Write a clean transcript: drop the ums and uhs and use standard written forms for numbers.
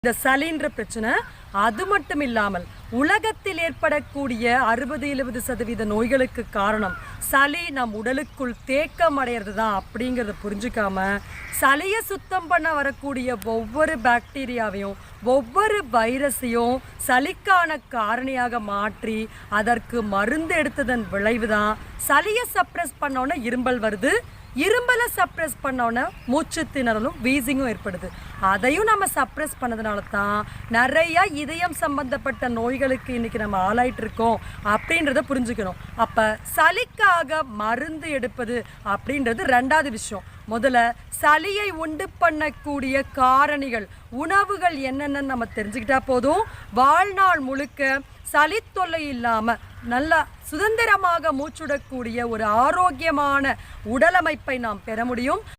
இந்த சளின்ற பிரச்சனை அது மட்டும் இல்லாமல் உலகத்தில் ஏற்படக்கூடிய 60-70% நோய்களுக்கு காரணம் சளி நம் உடலுக்குள் தேக்கம் அடையிறது தான் அப்படிங்கிறத புரிஞ்சுக்காம சளியை சுத்தம் பண்ண வரக்கூடிய ஒவ்வொரு பாக்டீரியாவையும் ஒவ்வொரு வைரஸையும் சளிக்கான காரணியாக மாற்றி அதற்கு மருந்து எடுத்ததன் விளைவு தான் சளியை சப்ரஸ் பண்ணோன்னே இரும்பல் வருது. இரும்பலை சப்ரஸ் பண்ணோன்னே மூச்சு திணறலும் வீசிங்கும் ஏற்படுது. அதையும் நம்ம சப்ரஸ் பண்ணதுனால தான் நிறையா இதயம் சம்பந்தப்பட்ட நோய்களுக்கு இன்றைக்கி நம்ம ஆளாயிட்டு இருக்கோம் அப்படின்றத புரிஞ்சுக்கணும். அப்போ சளிக்காக மருந்து எடுப்பது அப்படின்றது ரெண்டாவது விஷயம். முதல்ல சளியை உண்டு பண்ணக்கூடிய காரணிகள் உணவுகள் என்னென்னு நம்ம தெரிஞ்சுக்கிட்டா போதும். வாழ்நாள் முழுக்க சளி தொல்லை இல்லாமல் நல்லா சுதந்திரமாக மூச்சுடக்கூடிய ஒரு ஆரோக்கியமான உடலமைப்பை நாம் பெற முடியும்.